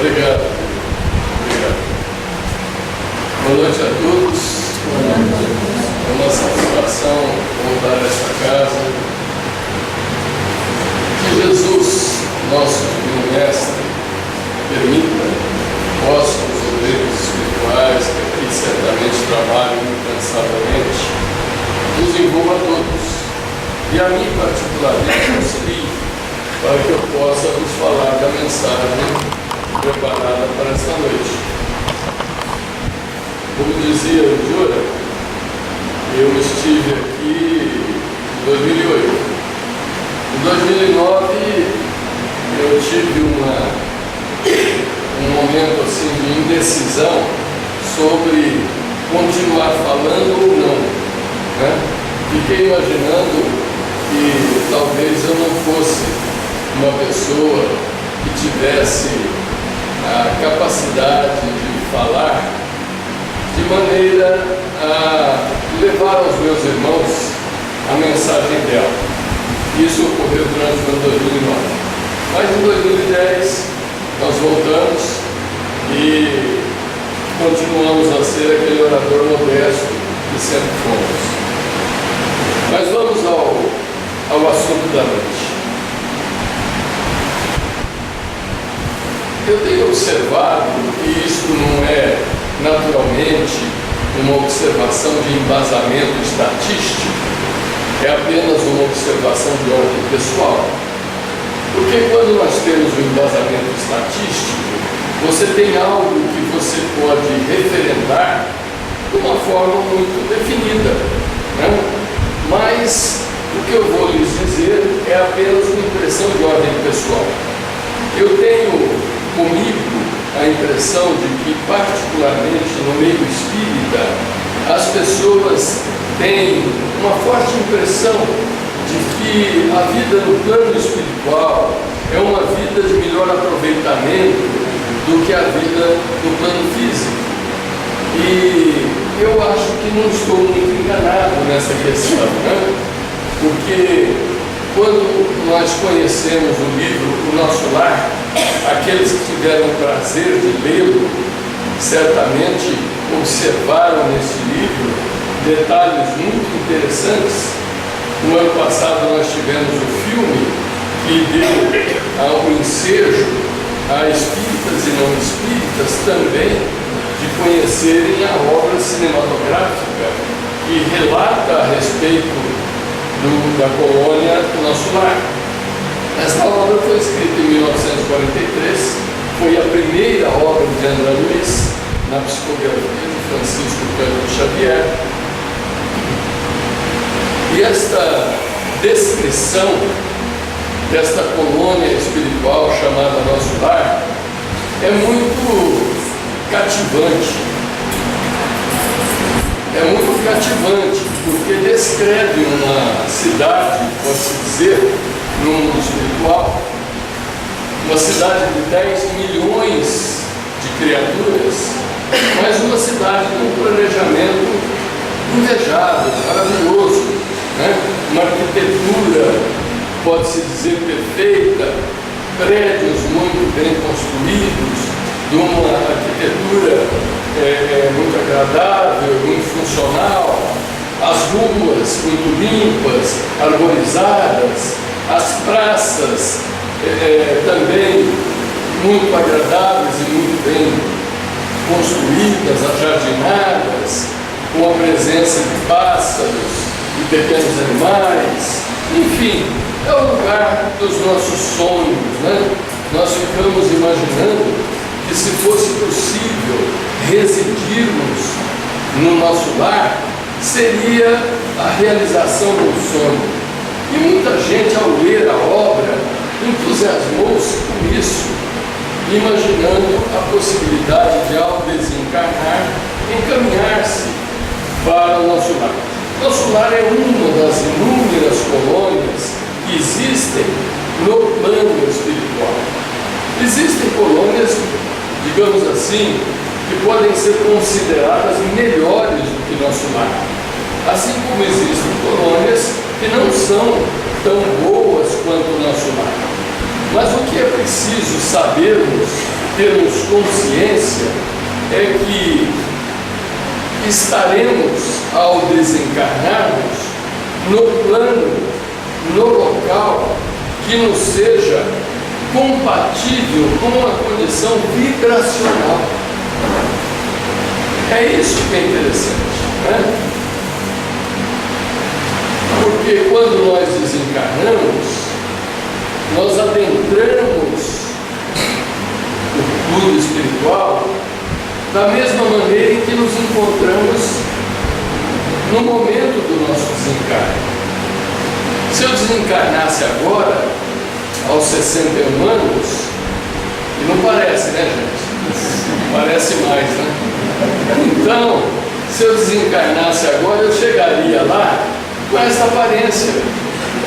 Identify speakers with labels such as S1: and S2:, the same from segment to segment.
S1: Obrigado. Obrigado. Boa noite a todos. É uma satisfação voltar a esta casa. Que Jesus, nosso Divino Mestre, permita nossos obreiros espirituais, que aqui certamente trabalham incansavelmente, nos envolva a todos. E a mim, particularmente, auxilie para que eu possa vos falar da mensagem preparada para esta noite. Como dizia o Jura, eu estive aqui em 2008. Em 2009, eu tive um momento assim de indecisão sobre continuar falando ou não, né? Fiquei imaginando que talvez eu não fosse uma pessoa que tivesse a capacidade de falar de maneira a levar aos meus irmãos a mensagem dela. Isso ocorreu durante o ano 2009. Mas em 2010 nós voltamos e continuamos a ser aquele orador modesto que sempre fomos. Mas vamos ao assunto da noite. Eu tenho observado que isto não é naturalmente uma observação de embasamento estatístico, é apenas uma observação de ordem pessoal. Porque quando nós temos um embasamento estatístico, você tem algo que você pode referendar de uma forma muito definida, né? Mas o que eu vou lhes dizer é apenas uma impressão de ordem pessoal. Eu tenho comigo a impressão de que, particularmente no meio espírita, as pessoas têm uma forte impressão de que a vida no plano espiritual é uma vida de melhor aproveitamento do que a vida no plano físico. E eu acho que não estou muito enganado nessa questão, né? Porque quando nós conhecemos o livro O Nosso Lar, aqueles que tiveram o prazer de lê-lo, certamente observaram nesse livro detalhes muito interessantes. No ano passado nós tivemos o filme que deu ao ensejo a espíritas e não espíritas também de conhecerem a obra cinematográfica que relata a respeito da colônia do Nosso Lar. Esta obra foi escrita em 1943, foi a primeira obra de André Luiz na psicografia de Francisco Cândido Xavier. E esta descrição desta colônia espiritual chamada Nosso Lar é muito cativante. É muito cativante, porque descreve uma cidade, pode-se dizer, no mundo espiritual, uma cidade de 10 milhões de criaturas, mas uma cidade com planejamento invejável, maravilhoso, né? Uma arquitetura, pode-se dizer, perfeita, prédios muito bem construídos, de uma arquitetura muito agradável, muito funcional, as ruas muito limpas, arborizadas, as praças também muito agradáveis e muito bem construídas, ajardinadas, com a presença de pássaros e pequenos animais. Enfim, é o lugar dos nossos sonhos, né? Nós ficamos imaginando que, se fosse possível residirmos no nosso lar, seria a realização do sonho. E muita gente, ao ler a obra, entusiasmou-se com isso, imaginando a possibilidade de, ao desencarnar, encaminhar-se para o nosso lar. Nosso lar é uma das inúmeras colônias que existem no plano espiritual. Existem colônias, digamos assim, que podem ser consideradas melhores do que nosso lar. Assim como existem colônias que não são tão boas quanto o nosso lar. Mas o que é preciso sabermos termos consciência é que estaremos, ao desencarnarmos, no plano, no local que nos seja compatível com a condição vibracional. É isso que é interessante, né? Porque quando nós desencarnamos, nós adentramos o mundo espiritual da mesma maneira em que nos encontramos no momento do nosso desencarne. Se eu desencarnasse agora, aos 61 anos, e não parece, né, gente? Parece mais, né? Então, se eu desencarnasse agora, eu chegaria lá com essa aparência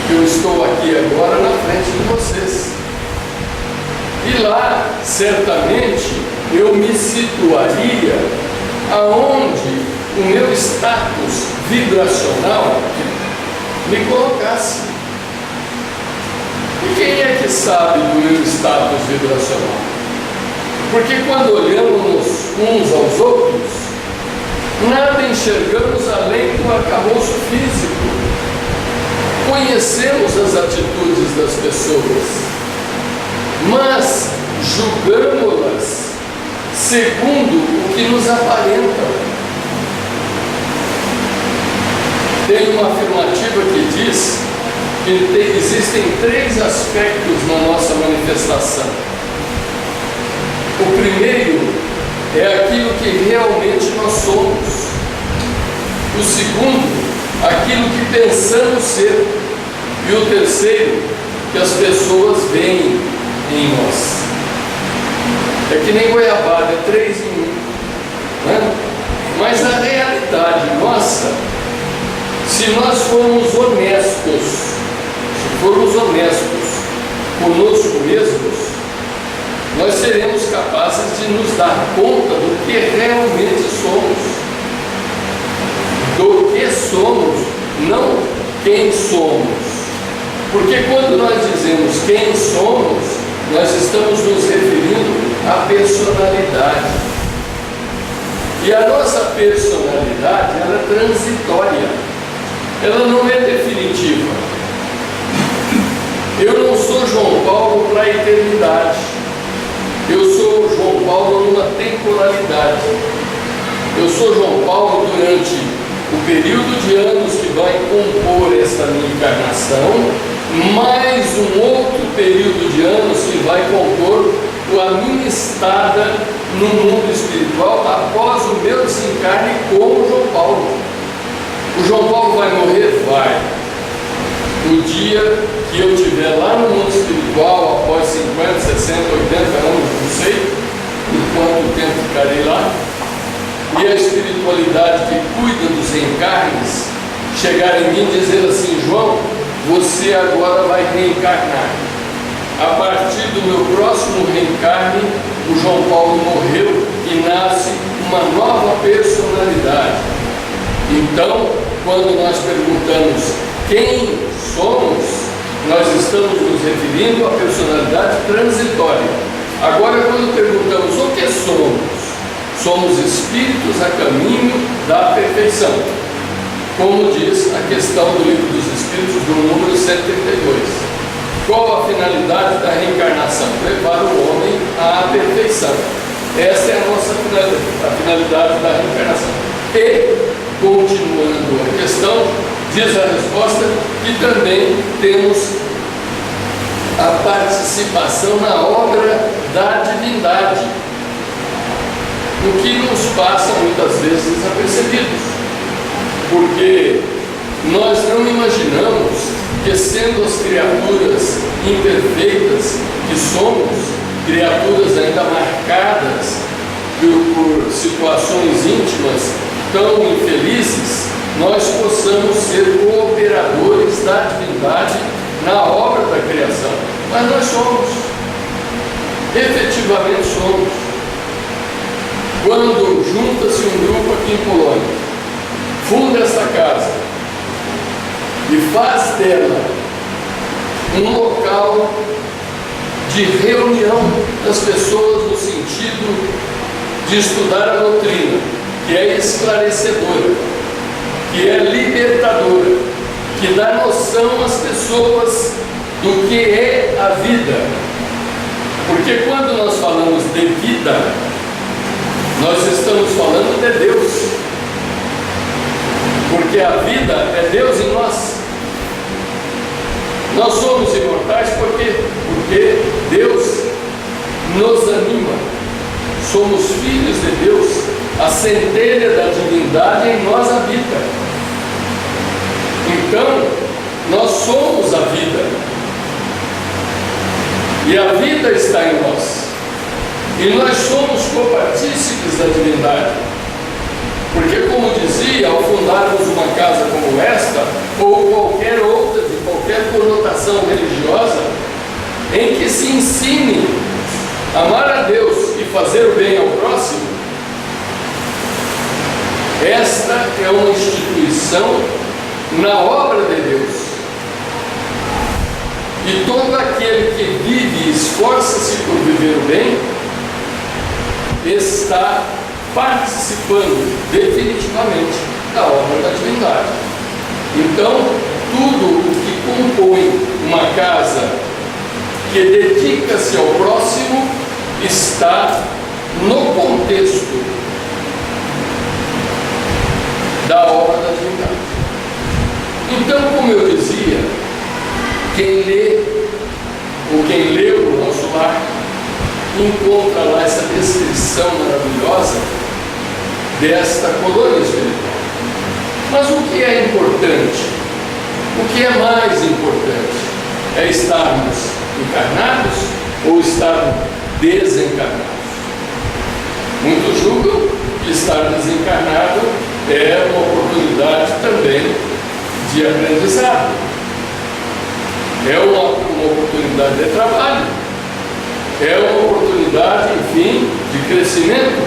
S1: que eu estou aqui agora na frente de vocês. E lá, certamente, eu me situaria aonde o meu status vibracional me colocasse. E quem é que sabe do meu status vibracional? Porque quando olhamos uns aos outros, nada enxergamos além do arcabouço físico. Conhecemos as atitudes das pessoas, mas julgamos-las segundo o que nos aparenta. Tem uma afirmativa que diz que existem 3 aspectos na nossa manifestação. O primeiro é aquilo que realmente nós somos. O segundo, aquilo que pensamos ser. E o terceiro, que as pessoas veem em nós. É que nem goiabada, é 3 em 1, né? Mas a realidade nossa, se nós formos honestos conosco mesmos, nós seremos capazes de nos dar conta do que realmente somos. Do que somos, não quem somos. Porque quando nós dizemos quem somos, nós estamos nos referindo à personalidade. E a nossa personalidade, ela é transitória. Ela não é definitiva. Eu não sou João Paulo para a eternidade. Eu sou João Paulo numa temporalidade. Eu sou João Paulo durante o período de anos que vai compor esta minha encarnação, mais um outro período de anos que vai compor a minha estada no mundo espiritual após o meu desencarne como João Paulo. O João Paulo vai morrer? Vai. No dia que eu estiver lá no mundo espiritual, após 50, 60, 80 anos, não sei por quanto tempo ficarei lá, e a espiritualidade que cuida dos reencarnes chegar em mim e dizer assim: João, você agora vai reencarnar. A partir do meu próximo reencarne, o João Paulo morreu e nasce uma nova personalidade. Então, quando nós perguntamos quem somos, nós estamos nos referindo à personalidade transitória. Agora, quando perguntamos o que somos, somos espíritos a caminho da perfeição. Como diz a questão do Livro dos Espíritos, do número 132. Qual a finalidade da reencarnação? Levar o homem à perfeição. Essa é a nossa finalidade da reencarnação. E, continuando a questão, diz a resposta que também temos a participação na obra da divindade, o que nos passa muitas vezes desapercebidos, porque nós não imaginamos que, sendo as criaturas imperfeitas que somos, criaturas ainda marcadas por situações íntimas tão infelizes, nós possamos ser cooperadores da divindade na obra da criação. Mas nós somos, efetivamente somos. Quando junta-se um grupo aqui em Polônia, funda esta casa e faz dela um local de reunião das pessoas no sentido de estudar a doutrina, que é esclarecedora, que é libertadora, que dá noção às pessoas do que é a vida. Porque quando nós falamos de vida, nós estamos falando de Deus. Porque a vida é Deus em nós. Nós somos imortais porque Deus nos anima. Somos filhos de Deus. A centelha da divindade em nós habita. Então, nós somos a vida. E a vida está em nós. E nós somos copartícipes da divindade. Porque, como dizia, ao fundarmos uma casa como esta, ou qualquer outra, de qualquer conotação religiosa, em que se ensine a amar a Deus e fazer o bem ao próximo, esta é uma instituição na obra de Deus. E todo aquele que vive e esforça-se por viver o bem, está participando definitivamente da obra da divindade. Então, tudo o que compõe uma casa que dedica-se ao próximo está no contexto da obra da divindade. Então, como eu dizia, quem lê ou quem leu o Nosso Lar encontra lá essa descrição maravilhosa desta colônia espiritual. Mas o que é importante? O que é mais importante? É estarmos encarnados ou estarmos desencarnados? Muitos julgam que estar desencarnado é uma oportunidade também de aprendizado. É uma oportunidade de trabalho. É uma oportunidade, enfim, de crescimento.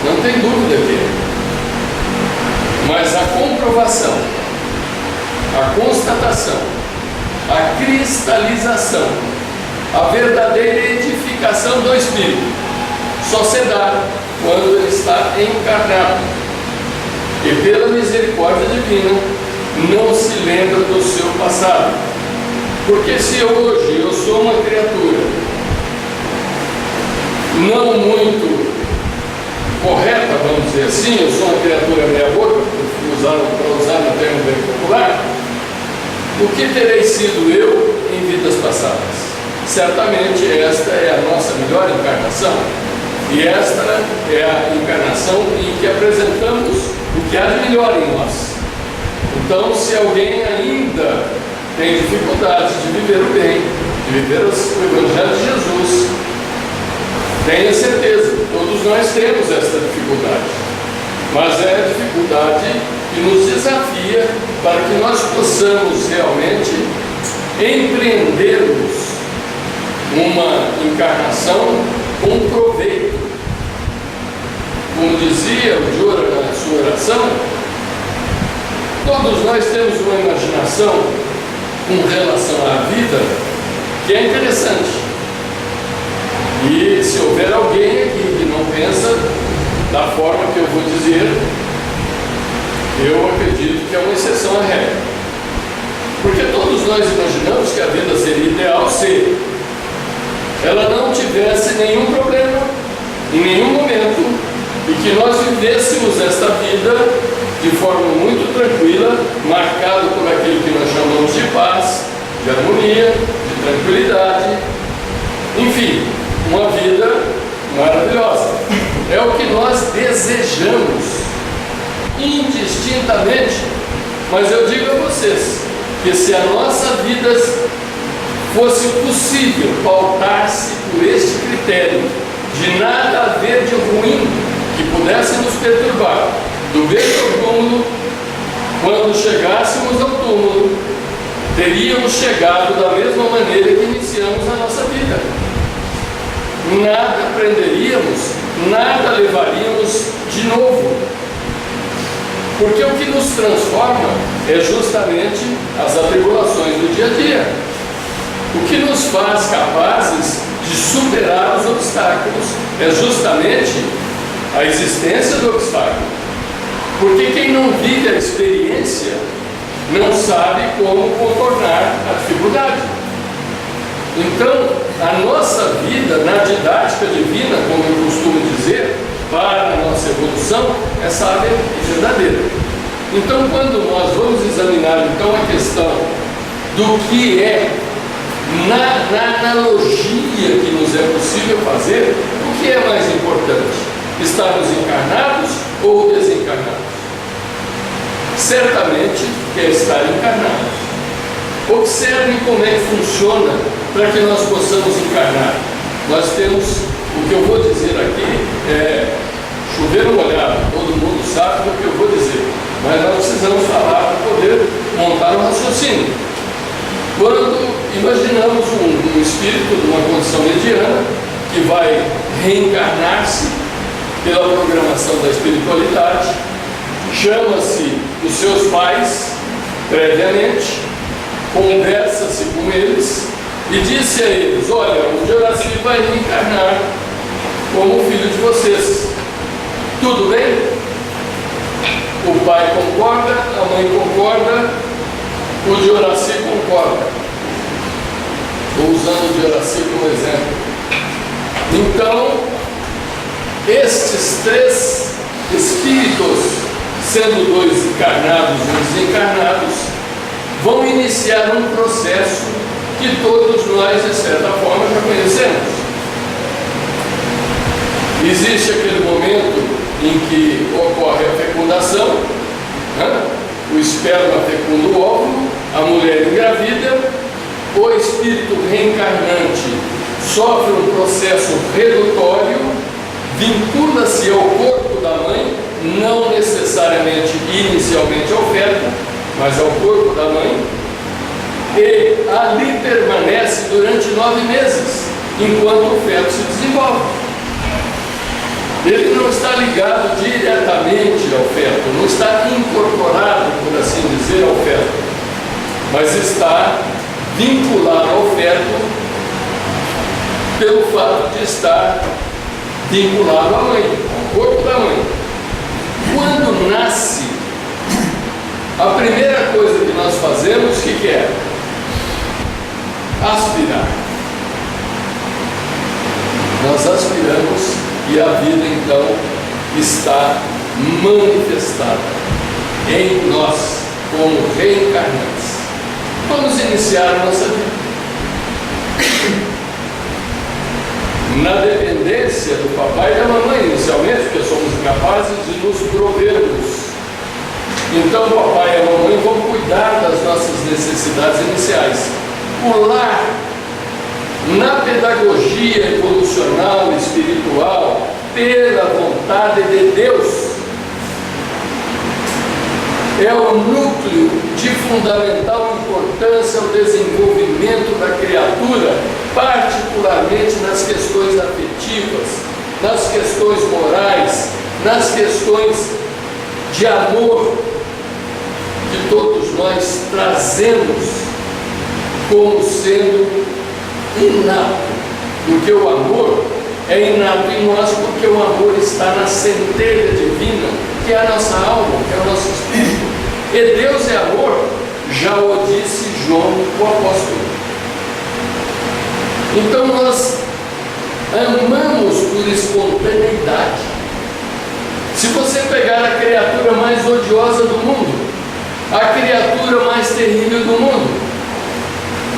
S1: Não tem dúvida que é. Mas a comprovação, a constatação, a cristalização, a verdadeira edificação do Espírito só se dá quando ele está encarnado. E pela misericórdia divina não se lembra do seu passado. Porque se hoje eu sou uma criatura não muito correta, vamos dizer assim, eu sou uma criatura meia-boca, para usar no termo bem popular, o que terei sido eu em vidas passadas? Certamente esta é a nossa melhor encarnação, e esta é a encarnação em que apresentamos o que há de melhor em nós. Então, se alguém ainda tem dificuldade de viver o bem, de viver o Evangelho de Jesus, tenha certeza, todos nós temos esta dificuldade, mas é a dificuldade que nos desafia para que nós possamos realmente empreendermos uma encarnação com proveito. Como dizia o Jura na sua oração, todos nós temos uma imaginação com relação à vida que é interessante. E se houver alguém aqui que não pensa da forma que eu vou dizer, eu acredito que é uma exceção à regra. Porque todos nós imaginamos que a vida seria ideal se ela não tivesse nenhum problema em nenhum momento e que nós vivêssemos esta vida de forma muito tranquila, marcado por aquilo que nós chamamos de paz, de harmonia, de tranquilidade, enfim, uma vida maravilhosa. É o que nós desejamos indistintamente. Mas eu digo a vocês que se a nossa vida fosse possível pautar-se por este critério de nada haver de ruim que pudesse nos perturbar, do berço ao túmulo, quando chegássemos ao túmulo, teríamos chegado da mesma maneira que iniciamos a nossa vida. Nada aprenderíamos, nada levaríamos de novo. Porque o que nos transforma é justamente as atribulações do dia a dia. O que nos faz capazes de superar os obstáculos é justamente a existência do obstáculo. Porque quem não vive a experiência não sabe como contornar a dificuldade. Então, a nossa vida na didática divina, como eu costumo dizer, para a nossa evolução, é sábia e verdadeira. Então, quando nós vamos examinar então a questão do que é, na analogia que nos é possível fazer, o que é mais importante? Estarmos encarnados ou desencarnados? Certamente é estar encarnados. Observem como é que funciona para que nós possamos encarnar. Nós temos, o que eu vou dizer aqui é chover no molhado, todo mundo sabe o que eu vou dizer, mas nós precisamos falar para poder montar um raciocínio. Quando imaginamos um espírito de uma condição mediana que vai reencarnar-se pela programação da espiritualidade, chama-se os seus pais previamente, conversa-se com eles e disse a eles: olha, o Joraci vai reencarnar como filho de vocês, tudo bem? O pai concorda, a mãe concorda, o Joraci concorda. Estou usando o Joraci como exemplo. Então, estes três espíritos, sendo dois encarnados e um desencarnados, vão iniciar um processo que todos nós, de certa forma, já conhecemos. Existe aquele momento em que ocorre a fecundação, né? O esperma fecunda o óvulo, a mulher engravida, o espírito reencarnante sofre um processo redutório, vincula-se ao corpo da mãe, não necessariamente inicialmente ao feto, mas ao corpo da mãe, e ali permanece durante 9 meses, enquanto o feto se desenvolve. Ele não está ligado diretamente ao feto, não está incorporado, por assim dizer, ao feto, mas está vinculado ao feto pelo fato de estar vinculado à mãe, ao corpo da mãe. Quando nasce, a primeira coisa que nós fazemos, o que é? Aspirar. Nós aspiramos e a vida então está manifestada em nós como reencarnantes. Vamos iniciar a nossa vida na dependência do papai e da mamãe inicialmente, porque somos incapazes de nos provermos. Então o papai e a mamãe vão cuidar das nossas necessidades iniciais. O lar, na pedagogia evolucional, espiritual, pela vontade de Deus, é o núcleo de fundamental importância ao desenvolvimento da criatura, particularmente nas questões afetivas, nas questões morais, nas questões de amor, que todos nós trazemos como sendo inato, porque o amor é inato em nós, porque o amor está na centelha divina, que é a nossa alma, que é o nosso espírito. E Deus é amor, já o disse João, o apóstolo. Então nós amamos por espontaneidade. Se você pegar a criatura mais odiosa do mundo, a criatura mais terrível do mundo,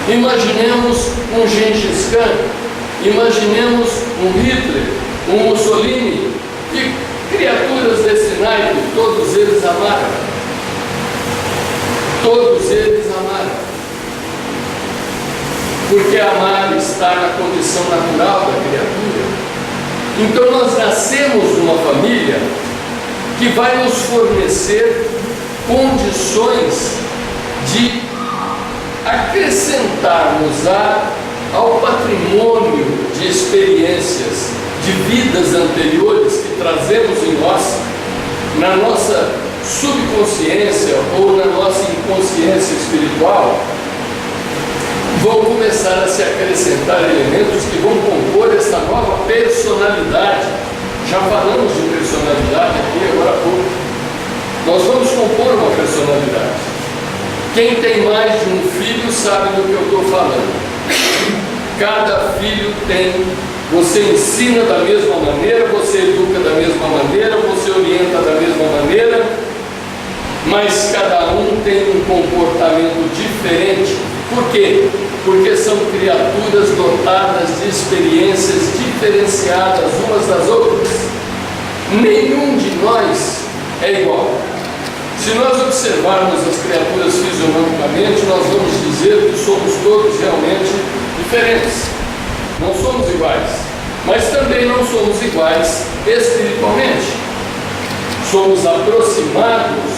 S1: imaginemos um Gengis Khan, imaginemos um Hitler, um Mussolini, que criaturas desse naipe, todos eles amaram. Todos eles amaram. Porque amar está na condição natural da criatura. Então nós nascemos numa família que vai nos fornecer condições de acrescentarmos ao patrimônio de experiências, de vidas anteriores que trazemos em nós, na nossa subconsciência ou na nossa inconsciência espiritual, vão começar a se acrescentar elementos que vão compor esta nova personalidade. Já falamos de personalidade aqui agora há pouco. Nós vamos compor uma personalidade. Quem tem mais de um filho sabe do que eu estou falando. Cada filho tem, você ensina da mesma maneira, você educa da mesma maneira, você orienta da mesma maneira, mas cada um tem um comportamento diferente. Por quê? Porque são criaturas dotadas de experiências diferenciadas umas das outras. Nenhum de nós é igual. Se nós observarmos as criaturas fisionomicamente, nós vamos dizer que somos todos realmente diferentes. Não somos iguais, mas também não somos iguais espiritualmente. Somos aproximados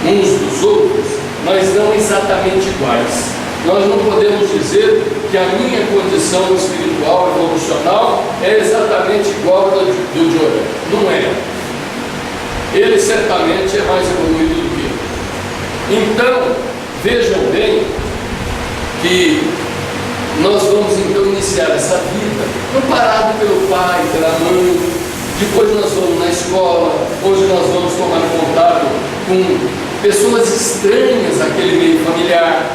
S1: uns dos outros, mas não exatamente iguais. Nós não podemos dizer que a minha condição espiritual, evolucional, é exatamente igual à do Jordan. Não é. Ele certamente é mais evoluído do que eu. Então, vejam bem que nós vamos então iniciar essa vida, amparado pelo pai, pela mãe, depois nós vamos na escola, hoje nós vamos tomar contato com pessoas estranhas àquele meio familiar,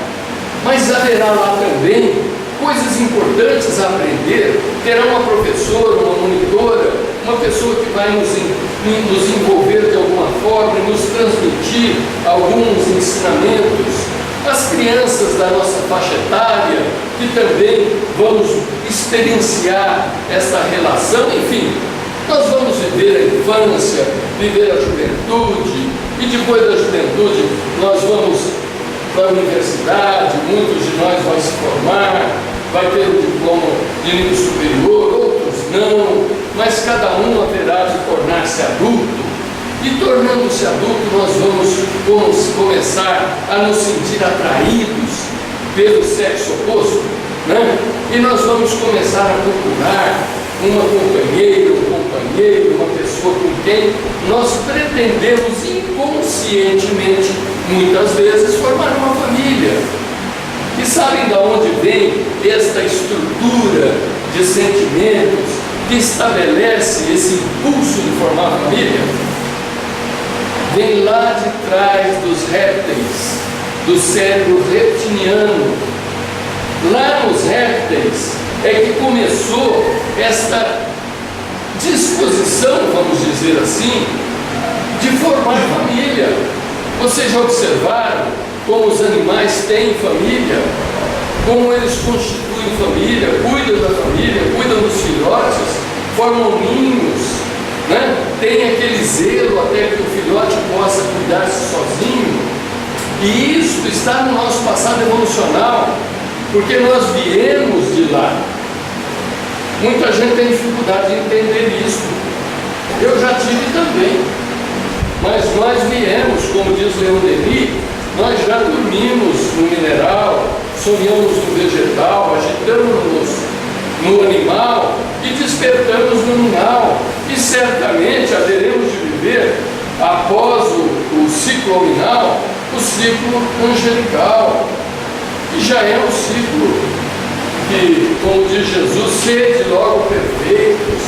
S1: mas haverá lá também coisas importantes a aprender. Terá uma professora, uma monitora, uma pessoa que vai nos envolver de alguma forma e nos transmitir alguns ensinamentos. As crianças da nossa faixa etária, que também vamos experienciar essa relação, enfim, nós vamos viver a infância, viver a juventude, e depois da juventude nós vamos para a universidade, muitos de nós vão se formar, vai ter um diploma de nível superior, outros não, mas cada um haverá de tornar-se adulto, e tornando-se adulto nós vamos começar a nos sentir atraídos pelo sexo oposto, né? E nós vamos começar a procurar uma companheira, um companheiro, uma pessoa com quem nós pretendemos inconscientemente, muitas vezes, formar uma família. E sabem de onde vem esta estrutura de sentimentos que estabelece esse impulso de formar família? Vem lá de trás dos répteis, do cérebro reptiliano. Lá nos répteis é que começou esta disposição, vamos dizer assim, de formar família. Vocês já observaram como os animais têm família, como eles constituem família, cuidam da família, cuidam dos filhotes, formam ninhos, né? Tem aquele zelo até que o filhote possa cuidar-se sozinho. E isso está no nosso passado evolucional, porque nós viemos de lá. Muita gente tem dificuldade de entender isso. Eu já tive também. Mas nós viemos, como diz Leon Denis, nós já dormimos no mineral, sonhamos no vegetal, agitamos-nos no animal e despertamos no animal. E certamente haveremos de viver, após o ciclo hominal, o ciclo angelical, que já é um ciclo que, como diz Jesus, sede logo perfeitos,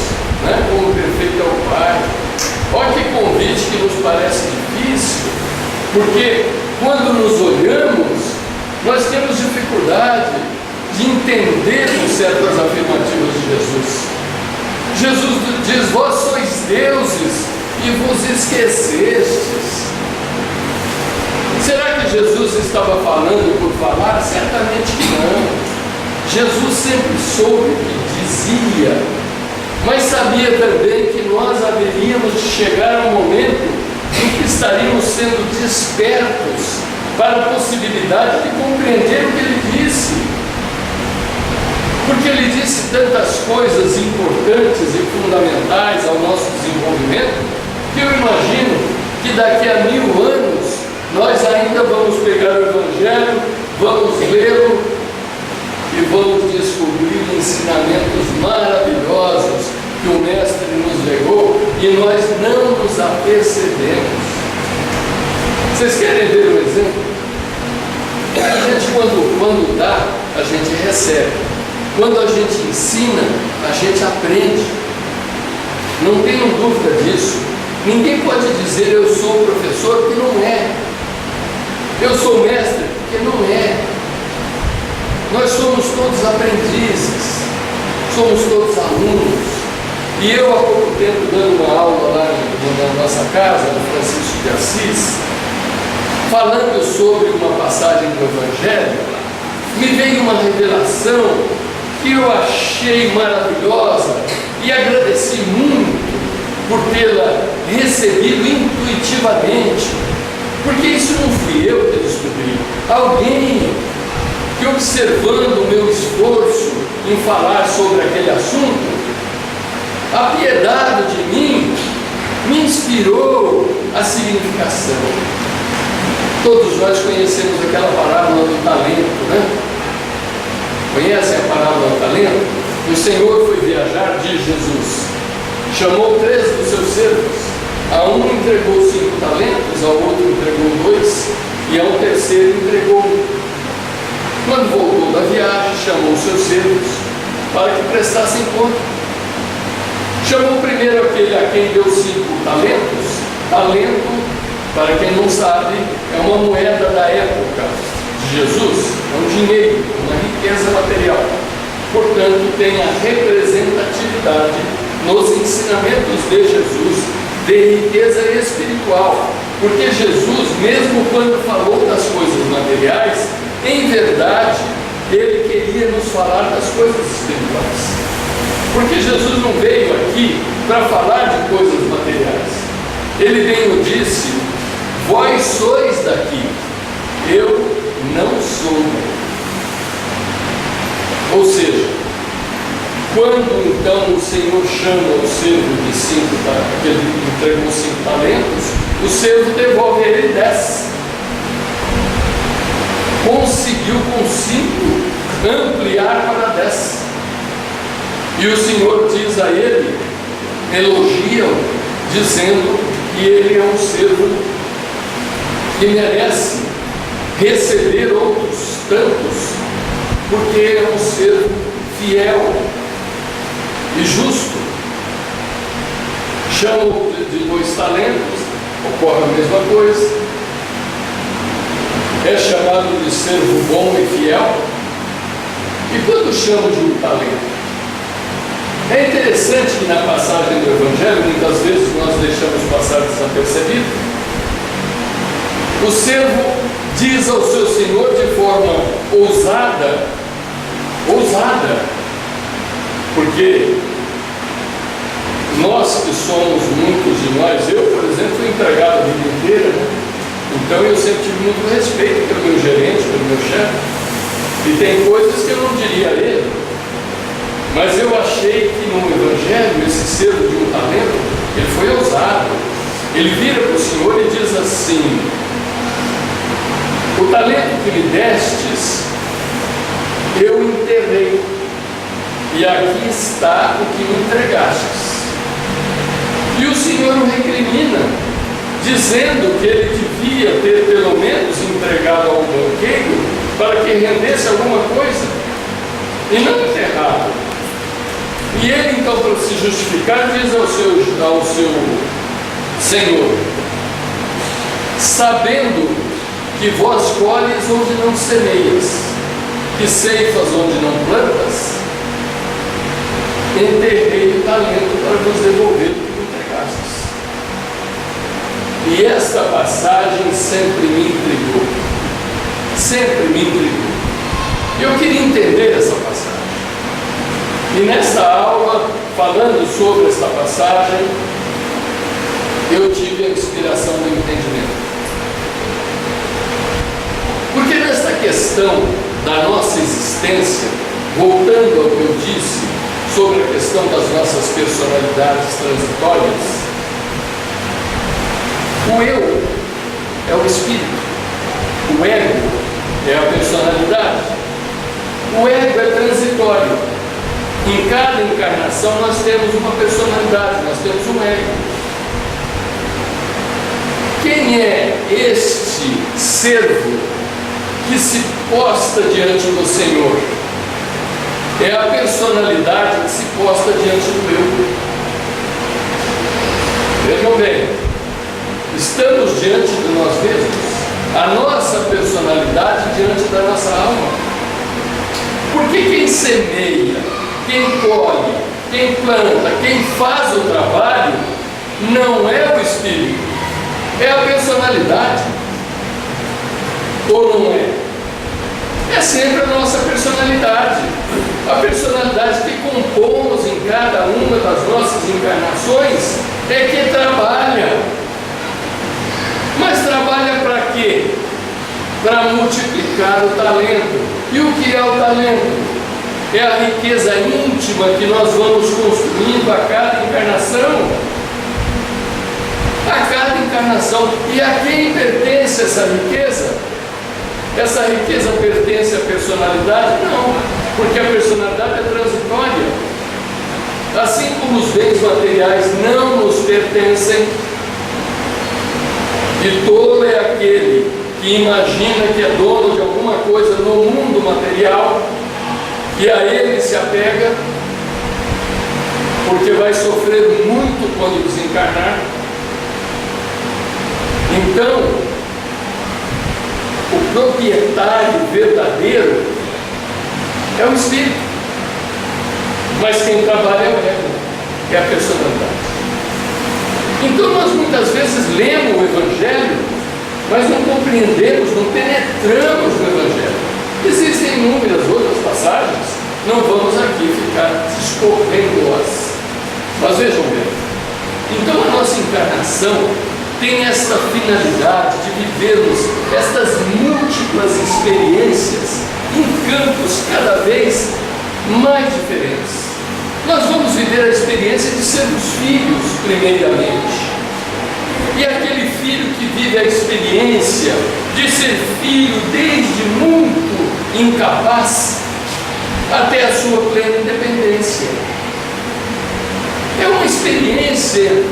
S1: né? Como perfeito é o Pai. Olha que convite que nos parece difícil, porque quando nos olhamos, nós temos dificuldade de entendermos certas afirmativas de Jesus. Jesus diz: vós sois deuses e vos esquecestes. Será que Jesus estava falando por falar? Certamente que não. Jesus sempre soube o que dizia, mas sabia também que nós haveríamos de chegar a um momento em que estaríamos sendo despertos para a possibilidade de compreender o que ele disse. Porque ele disse tantas coisas importantes e fundamentais ao nosso desenvolvimento, que eu imagino que daqui a 1000 anos nós ainda vamos pegar o Evangelho, vamos lê-lo e vamos descobrir ensinamentos maravilhosos que o Mestre nos legou e nós não nos apercebemos. Vocês querem ver um exemplo? A gente quando dá a gente recebe. Quando a gente ensina, a gente aprende. Não tenham dúvida disso. Ninguém pode dizer eu sou professor, porque não é. Eu sou mestre, porque não é. Nós somos todos aprendizes, somos todos alunos. E eu, há pouco tempo, dando uma aula lá na nossa casa, no Francisco de Assis, falando sobre uma passagem do Evangelho, me veio uma revelação que eu achei maravilhosa e agradeci muito por tê-la recebido intuitivamente, porque isso não fui eu que descobri. Alguém que, observando o meu esforço em falar sobre aquele assunto, apiedado de mim, me inspirou a significação. Todos nós conhecemos aquela parábola do talento, né? Conhecem a parábola do talento? O Senhor foi viajar, diz Jesus, chamou 3 dos seus servos, a um entregou 5 talentos, ao outro entregou 2 e a um terceiro entregou 1. Quando voltou da viagem, chamou os seus servos para que prestassem conta. Chamou primeiro aquele a quem deu 5 talentos. Talento, para quem não sabe, é uma moeda da época de Jesus, é um dinheiro, uma riqueza material. Portanto, tem a representatividade nos ensinamentos de Jesus de riqueza espiritual. Porque Jesus, mesmo quando falou das coisas materiais, em verdade, ele queria nos falar das coisas espirituais. Porque Jesus não veio aqui para falar de coisas materiais. Ele veio e disse: vós sois daqui, eu não sou. Ou seja, quando então o Senhor chama o servo de 5, que ele entregou 5 talentos, o servo devolve a ele 10. Conseguiu com 5 ampliar para 10. E o Senhor diz a ele, elogia-o, dizendo que ele é um servo que merece receber outros tantos, porque é um servo fiel e justo. Chama-o de 2 talentos, ocorre a mesma coisa. É chamado de servo bom e fiel. E quando chama de 1 talento? É interessante que na passagem do Evangelho, muitas vezes nós deixamos passar desapercebido, o servo diz ao seu senhor de forma ousada, porque nós que somos, muitos de nós, eu, por exemplo, fui empregado a vida inteira, né? Então eu sempre tive muito respeito pelo meu gerente, pelo meu chefe, e tem coisas que eu não diria a ele. Mas eu achei que no Evangelho, esse servo de 1 talento, ele foi ousado. Ele vira para o Senhor e diz assim: o talento que me destes, eu enterrei, e aqui está o que me entregastes. E o Senhor o recrimina, dizendo que ele devia ter pelo menos entregado ao banqueiro para que rendesse alguma coisa, e não enterrado. E ele então, para se justificar, diz ao seu senhor: sabendo que vós colhes onde não semeias, que ceifas onde não plantas, enterrei o talento para vos devolver o que me entregastes. E esta passagem sempre me intrigou. Sempre me intrigou. E eu queria entender essa passagem. E nesta aula, falando sobre esta passagem, eu tive a inspiração do entendimento. Porque nesta questão da nossa existência, voltando ao que eu disse sobre a questão das nossas personalidades transitórias, o eu é o espírito, o ego é a personalidade, o ego é transitório. Em cada encarnação nós temos uma personalidade, nós temos um ego. Quem é este servo que se posta diante do Senhor. É a personalidade que se posta diante do eu. Vejam bem, estamos diante de nós mesmos, a nossa personalidade diante da nossa alma. Porque quem semeia, quem colhe, quem planta, quem faz o trabalho, não é o espírito, é a personalidade. Ou não é? É sempre a nossa personalidade. A personalidade que compomos em cada uma das nossas encarnações é que trabalha. Mas trabalha para quê? Para multiplicar o talento. E o que é o talento? É a riqueza íntima que nós vamos construindo a cada encarnação. A cada encarnação. E a quem pertence essa riqueza? Essa riqueza pertence à personalidade? Não, porque a personalidade é transitória. Assim como os bens materiais não nos pertencem, e tolo é aquele que imagina que é dono de alguma coisa no mundo material e a ele se apega, porque vai sofrer muito quando desencarnar. Então, o proprietário verdadeiro é o espírito, mas quem trabalha é o ego, é a personalidade. Então nós muitas vezes lemos o Evangelho, mas não compreendemos, não penetramos no Evangelho. Existem inúmeras outras passagens, não vamos aqui ficar escorrendo-as. Mas vejam bem, então a nossa encarnação tem esta finalidade de vivermos estas múltiplas experiências em campos cada vez mais diferentes. Nós vamos viver a experiência de sermos filhos, primeiramente. E aquele filho que vive a experiência de ser filho desde muito incapaz até a sua plena independência. É uma experiência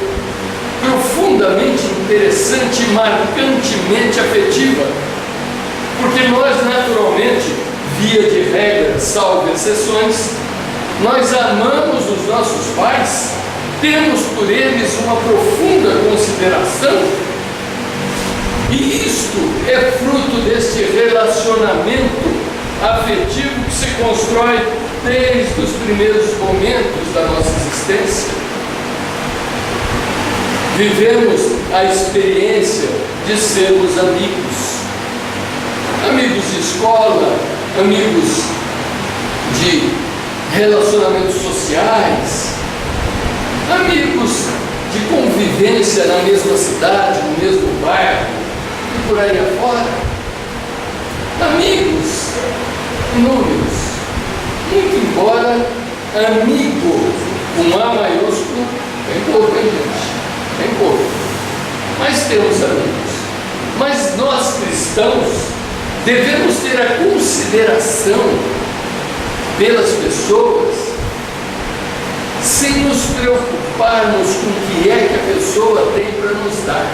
S1: profundamente interessante e marcantemente afetiva, porque nós naturalmente, via de regra, salvo exceções, nós amamos os nossos pais, temos por eles uma profunda consideração, e isto é fruto deste relacionamento afetivo que se constrói desde os primeiros momentos da nossa existência. Vivemos a experiência de sermos amigos, amigos de escola, amigos de relacionamentos sociais, amigos de convivência na mesma cidade, no mesmo bairro e por aí afora, amigos inúmeros, muito embora amigo com A maiúsculo é pouco, hein, gente? É pouco, mas temos amigos. Mas nós cristãos devemos ter a consideração pelas pessoas, sem nos preocuparmos com o que é que a pessoa tem para nos dar.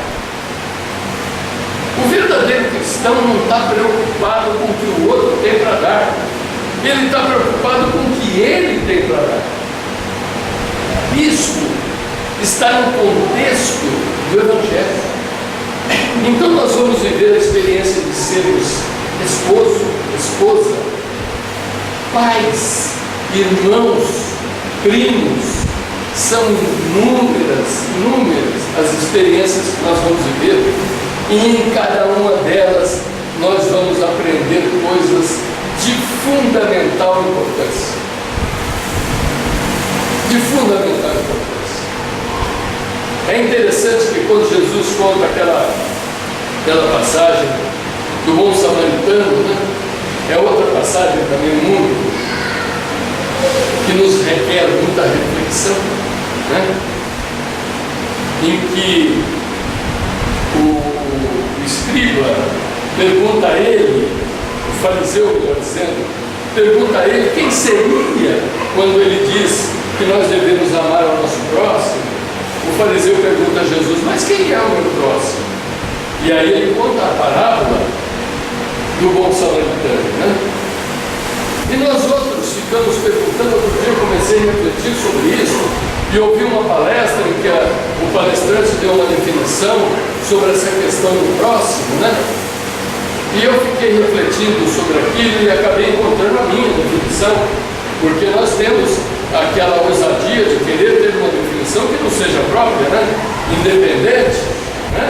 S1: O verdadeiro cristão não está preocupado com o que o outro tem para dar, ele está preocupado com o que ele tem para dar. Isso está no contexto do Evangelho. Então nós vamos viver a experiência de sermos esposo, esposa, pais, irmãos, primos. São inúmeras as experiências que nós vamos viver, e em cada uma delas nós vamos aprender coisas de fundamental importância. De fundamental importância. É interessante que quando Jesus conta aquela passagem do bom samaritano, né? É outra passagem também muito que nos requer muita reflexão, né? Em que o escriba pergunta a ele, o fariseu, melhor dizendo, pergunta a ele quem seria quando ele diz que nós devemos amar ao nosso próximo. O fariseu pergunta a Jesus, mas quem é o meu próximo? E aí ele conta a parábola do bom samaritano, né? E nós outros ficamos perguntando. Outro dia eu comecei a refletir sobre isso e ouvi uma palestra em que o palestrante deu uma definição sobre essa questão do próximo, né? E eu fiquei refletindo sobre aquilo e acabei encontrando a minha definição, porque nós temos aquela ousadia de querer ter uma definição que não seja própria, né? Independente, né?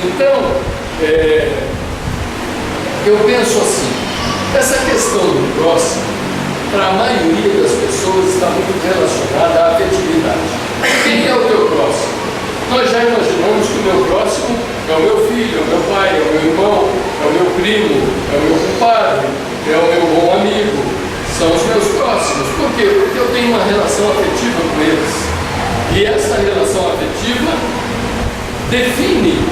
S1: Então, eu penso assim, essa questão do próximo, para a maioria das pessoas, está muito relacionada à afetividade. Quem é o teu próximo? Nós já imaginamos que o meu próximo é o meu filho, é o meu pai, é o meu irmão, é o meu primo, é o meu compadre, é o meu bom amigo, são os meus próximos. Por quê? Porque eu tenho uma relação afetiva com eles. E essa relação afetiva define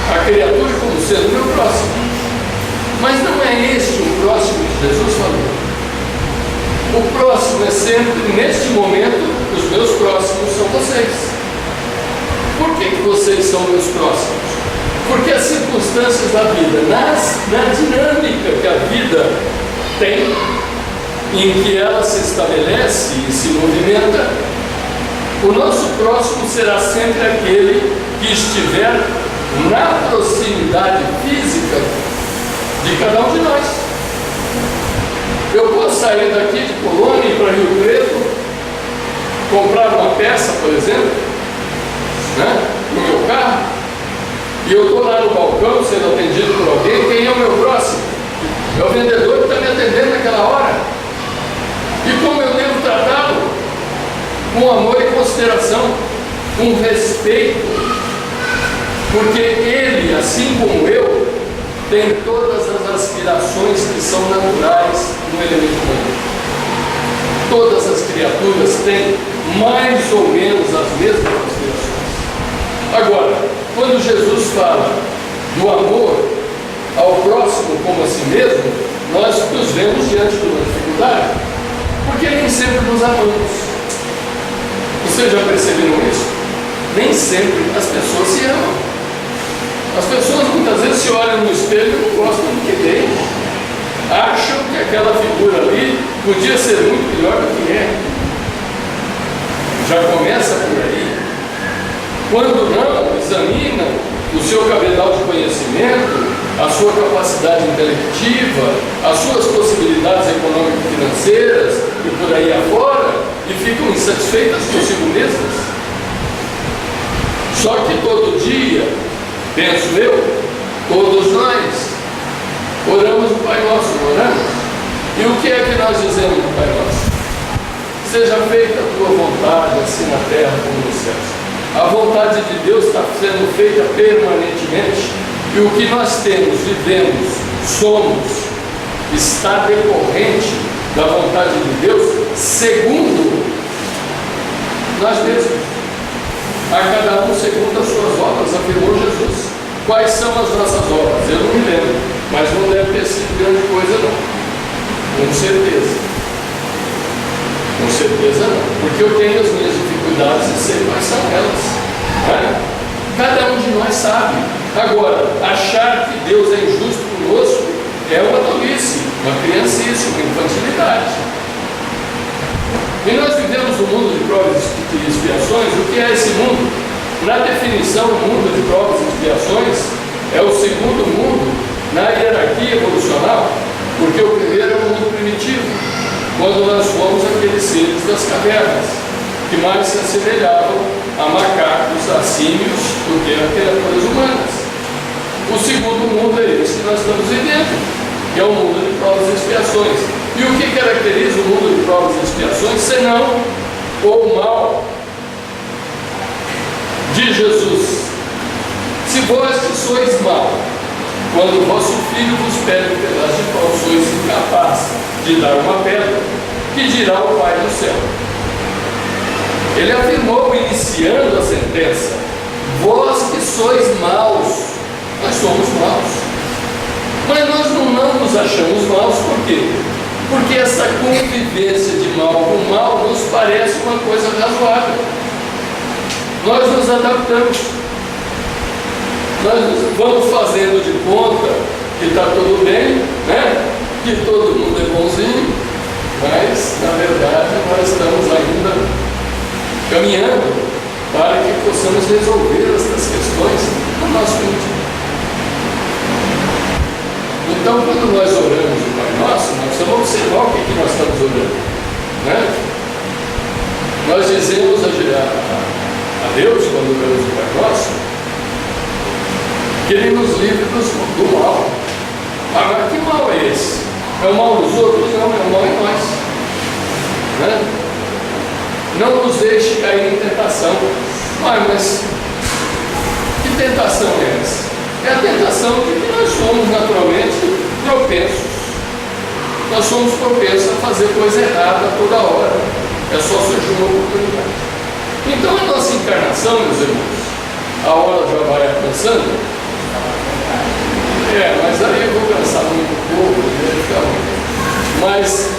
S1: a criatura como sendo meu próximo. Mas não é este o próximo que Jesus falou. O próximo é sempre, neste momento, os meus próximos são vocês. Por que vocês são meus próximos? Porque as circunstâncias da vida, na dinâmica que a vida tem, em que ela se estabelece e se movimenta, o nosso próximo será sempre aquele que estiver na proximidade física de cada um de nós. Eu posso sair daqui de Colônia e ir para Rio Preto, comprar uma peça, por exemplo, né, no meu carro, e eu estou lá no balcão sendo atendido por alguém. Quem é o meu próximo? É o vendedor que está me atendendo naquela hora. E como eu devo tratá-lo? Com amor e consideração, com respeito, porque ele, assim como eu, tem todas as aspirações que são naturais no elemento humano. Todas as criaturas têm mais ou menos as mesmas aspirações. Agora, quando Jesus fala do amor ao próximo como a si mesmo, nós nos vemos diante de uma dificuldade, porque nem sempre nos amamos. Vocês já perceberam isso? Nem sempre as pessoas se amam. As pessoas muitas vezes se olham no espelho e não gostam do que tem. Acham que aquela figura ali podia ser muito melhor do que é. Já começa por aí. Quando não, examina o seu cabedal de conhecimento, a sua capacidade intelectiva, as suas possibilidades econômico-financeiras e por aí afora, e ficam insatisfeitas consigo mesmas. Só que todo dia, penso eu, todos nós oramos o Pai Nosso, não oramos? E o que é que nós dizemos no Pai Nosso? Seja feita a tua vontade, assim na terra como nos céus. A vontade de Deus está sendo feita permanentemente, e o que nós temos, vivemos, somos, está decorrente da vontade de Deus, segundo nós mesmos. A cada um segundo as suas obras, afirmou Jesus. Quais são as nossas obras? Eu não me lembro, mas não deve ter sido grande coisa não. Com certeza. Com certeza não. Porque eu tenho as minhas dificuldades e sei quais são elas. Né? Cada um de nós sabe. Agora, achar que Deus é injusto conosco é uma tolice, uma criancice, uma infantilidade. E nós vivemos um mundo de provas e expiações. O que é esse mundo? Na definição, o mundo de provas e expiações é o segundo mundo na hierarquia evolucional, porque o primeiro é o mundo primitivo, quando nós fomos aqueles seres das cavernas, que mais se assemelhavam a macacos, a símios, do que a criaturas humanas. O segundo mundo é esse que nós estamos vivendo, que é o mundo de provas e expiações. E o que caracteriza o mundo de provas e expiações, senão o mal de Jesus? Se vós que sois mal, quando o vosso filho vos pede um pedaço de pão, sois incapaz de dar uma pedra, que dirá o Pai do céu? Ele afirmou, iniciando a sentença: vós que sois maus. Nós somos maus, mas nós não nos achamos maus. Por quê? Porque essa convivência de mal com mal nos parece uma coisa razoável. Nós nos adaptamos. Nós vamos fazendo de conta que que está tudo bem, né? Que todo mundo é bonzinho, mas na verdade nós estamos ainda caminhando para que possamos resolver essas questões no nosso íntimo. Então, quando nós oramos o Pai Nosso, nós precisamos observar o que nós estamos orando, né? Nós dizemos a Deus, quando oramos o Pai Nosso, que Ele nos livre do mal. Agora, que mal é esse? É o mal dos outros? Não, é o mal em nós, né? Não nos deixe cair em tentação. Mas que tentação é essa? É a tentação de que nós somos naturalmente propensos. Nós somos propensos a fazer coisa errada toda hora. É só surgir uma oportunidade. Então a nossa encarnação, meus irmãos, a hora já vai alcançando. Mas aí eu vou cansar muito pouco, mas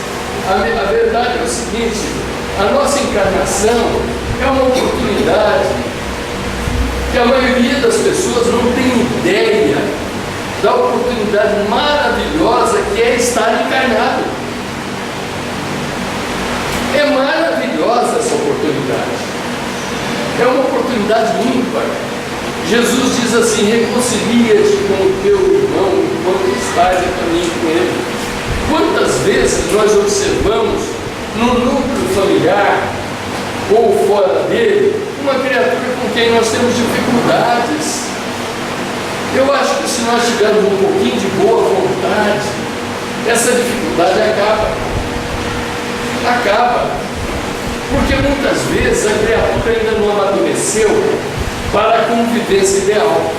S1: a verdade é o seguinte: a nossa encarnação é uma oportunidade que a maioria das pessoas não tem ideia da oportunidade maravilhosa que é estar encarnado. É maravilhosa essa oportunidade. É uma oportunidade ímpar. Jesus diz assim: reconcilia-te com o teu irmão enquanto estás em caminho com ele. Quantas vezes nós observamos no núcleo familiar ou fora dele uma criatura com quem nós temos dificuldades? Eu acho que se nós tivermos um pouquinho de boa vontade, essa dificuldade acaba. Porque muitas vezes a criatura ainda não amadureceu para a convivência ideal.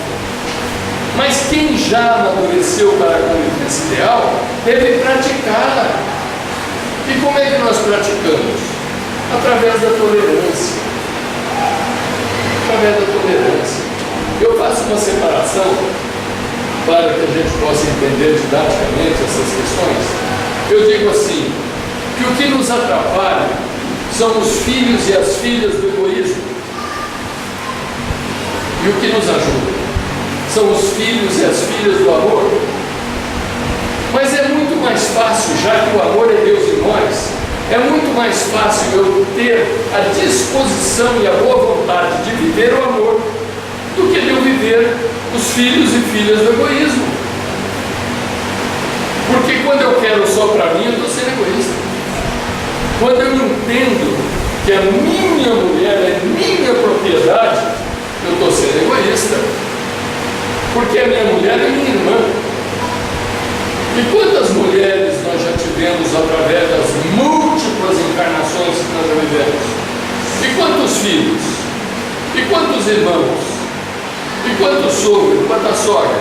S1: Mas quem já amadureceu para a convivência ideal deve praticá-la. E como é que nós praticamos? Através da tolerância. Através da tolerância. Eu faço uma separação para que a gente possa entender didaticamente essas questões. Eu digo assim, que o que nos atrapalha são os filhos e as filhas do egoísmo. E o que nos ajuda são os filhos e as filhas do amor. Mas é muito mais fácil, já que o amor é Deus em nós, é muito mais fácil eu ter a disposição e a boa vontade de viver o amor do que de eu viver os filhos e filhas do egoísmo. Porque quando eu quero só para mim, eu estou sendo egoísta. Quando eu entendo que a minha mulher é minha propriedade, eu estou sendo egoísta. Porque a minha mulher é minha irmã. E quantas mulheres nós já tivemos através das múltiplas encarnações que nós já vivemos? E quantos filhos? E quantos irmãos? E quanto sogro? E quanta sogra?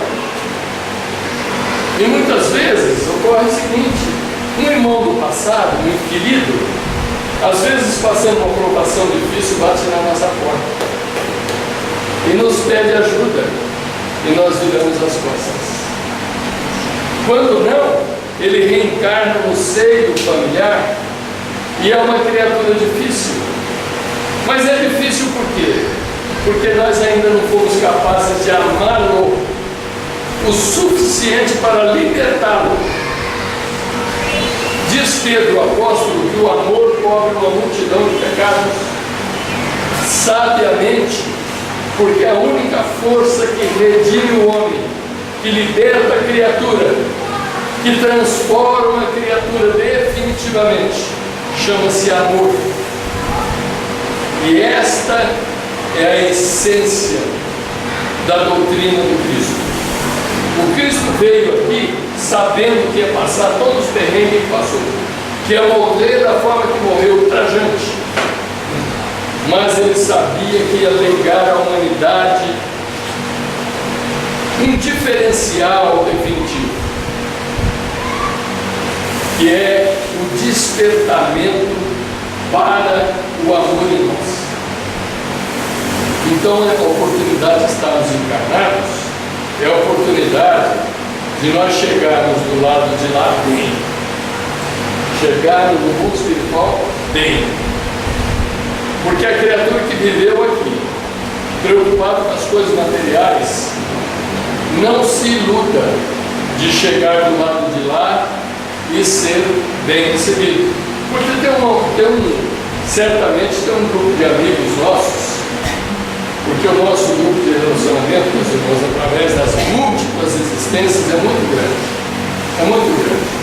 S1: E muitas vezes ocorre o seguinte: um irmão do passado, muito querido, às vezes passando uma provação difícil, bate na nossa porta e nos pede ajuda, e nós viramos as costas. Quando não, ele reencarna no seio familiar e é uma criatura difícil. Mas é difícil por quê? Porque nós ainda não fomos capazes de amá-lo o suficiente para libertá-lo. Diz Pedro, o apóstolo, que o amor cobre uma multidão de pecados sabiamente, porque a única força que redime o homem, que liberta a criatura, que transforma a criatura definitivamente, chama-se amor. E esta é a essência da doutrina do Cristo. O Cristo veio aqui sabendo que ia passar todos os perrengues que passou, que ia morrer da forma que morreu, ultrajante. Mas ele sabia que ia legar à humanidade um diferencial definitivo, que é o despertamento para o amor em nós. Então, a oportunidade de estarmos encarnados é a oportunidade de nós chegarmos do lado de lá bem, chegarmos no mundo espiritual bem. Porque a criatura que viveu aqui, preocupada com as coisas materiais, não se iluda, de chegar do lado de lá e ser bem recebido. Porque certamente tem um grupo de amigos nossos, porque o nosso grupo de relacionamento, meus irmãos, através das múltiplas existências, é muito grande. É muito grande.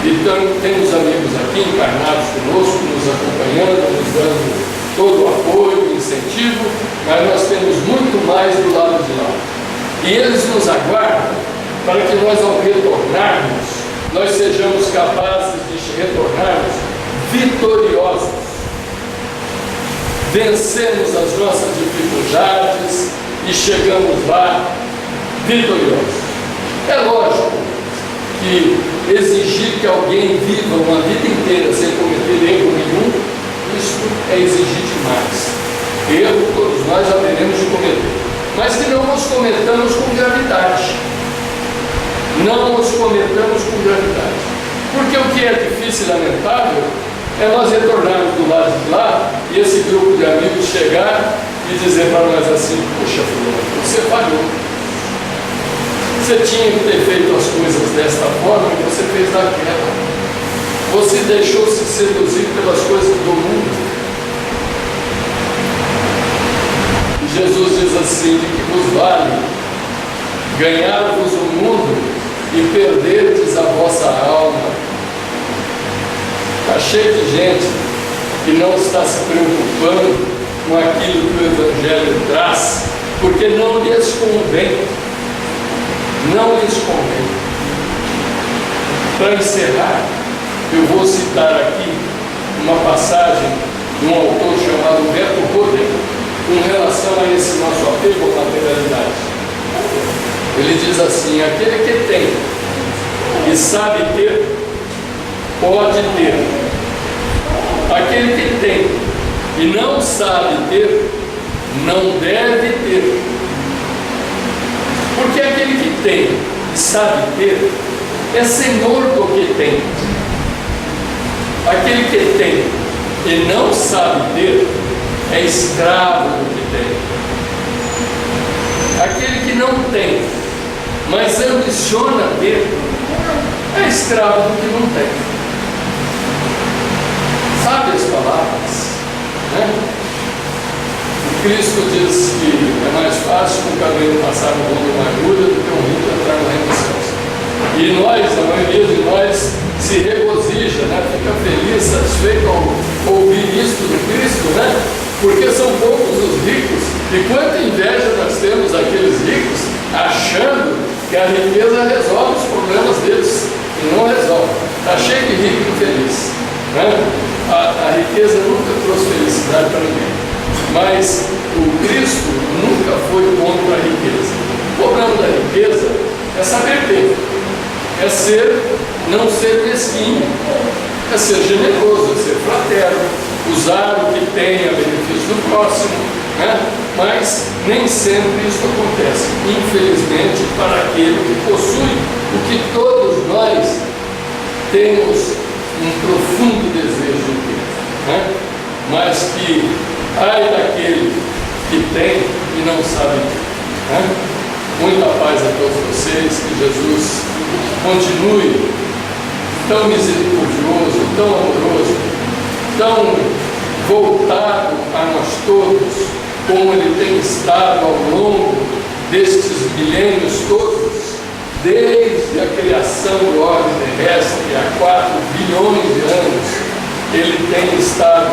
S1: Então, temos amigos aqui encarnados conosco, nos acompanhando, nos dando todo o apoio, incentivo, mas nós temos muito mais do lado de lá. E eles nos aguardam para que nós, ao retornarmos, nós sejamos capazes de retornarmos vitoriosos. Vencemos as nossas dificuldades e chegamos lá vitoriosos. É lógico que exigir que alguém viva uma vida inteira sem cometer erro nenhum, isso é exigir demais. Erro todos nós haveremos de cometer, mas que não os cometamos com gravidade. Não os cometamos com gravidade. Porque o que é difícil e lamentável é nós retornarmos do lado de lá e esse grupo de amigos chegar e dizer para nós assim: poxa, fulano, você falhou. Você tinha que ter feito as coisas desta forma e você fez daquela. Você deixou-se seduzir pelas coisas do mundo. E Jesus diz assim: de que vos vale ganhar-vos o mundo e perderdes a vossa alma. Está cheio de gente que não está se preocupando com aquilo que o Evangelho traz, porque não lhes convém. Não lhes convém. Para encerrar, eu vou citar aqui uma passagem de um autor chamado Beto Roder, com relação a esse nosso apego à materialidade. Ele diz assim: aquele que tem e sabe ter, pode ter. Aquele que tem e não sabe ter, não deve ter. Porque aquele que tem e sabe ter, é senhor do que tem. Aquele que tem e não sabe ter, é escravo do que tem. Aquele que não tem, mas ambiciona ter, é escravo do que não tem. Sabe as palavras, né? O Cristo diz que é mais fácil um cabelo passar no mundo de uma agulha do que um rico entrar no reino dos céus. E nós, a maioria de nós, se regozija, né? Fica feliz, satisfeito ao ouvir isso do Cristo, né? Porque são poucos os ricos, e quanta inveja nós temos daqueles ricos, achando que a riqueza resolve os problemas deles, e não resolve. Está cheio de rico infeliz, né? A riqueza nunca trouxe felicidade para ninguém, mas o Cristo nunca foi contra a riqueza. O problema da riqueza é saber ter, não ser mesquinho, é ser generoso, é ser fraterno, usar o que tem a benefício do próximo, né? Mas nem sempre isso acontece, infelizmente, para aquele que possui o que todos nós temos um profundo desejo de ter, né? Mas que ai daquele que tem e não sabe ter, né? Muita paz a todos vocês, que Jesus continue tão misericordioso, tão amoroso, tão voltado a nós todos, como Ele tem estado ao longo destes milênios todos, desde a criação do orbe terrestre, há 4 bilhões de anos. Ele tem estado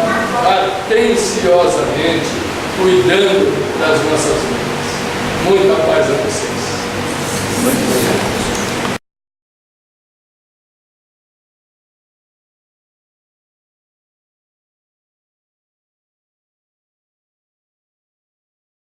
S1: atenciosamente cuidando das nossas vidas. Muita paz a você.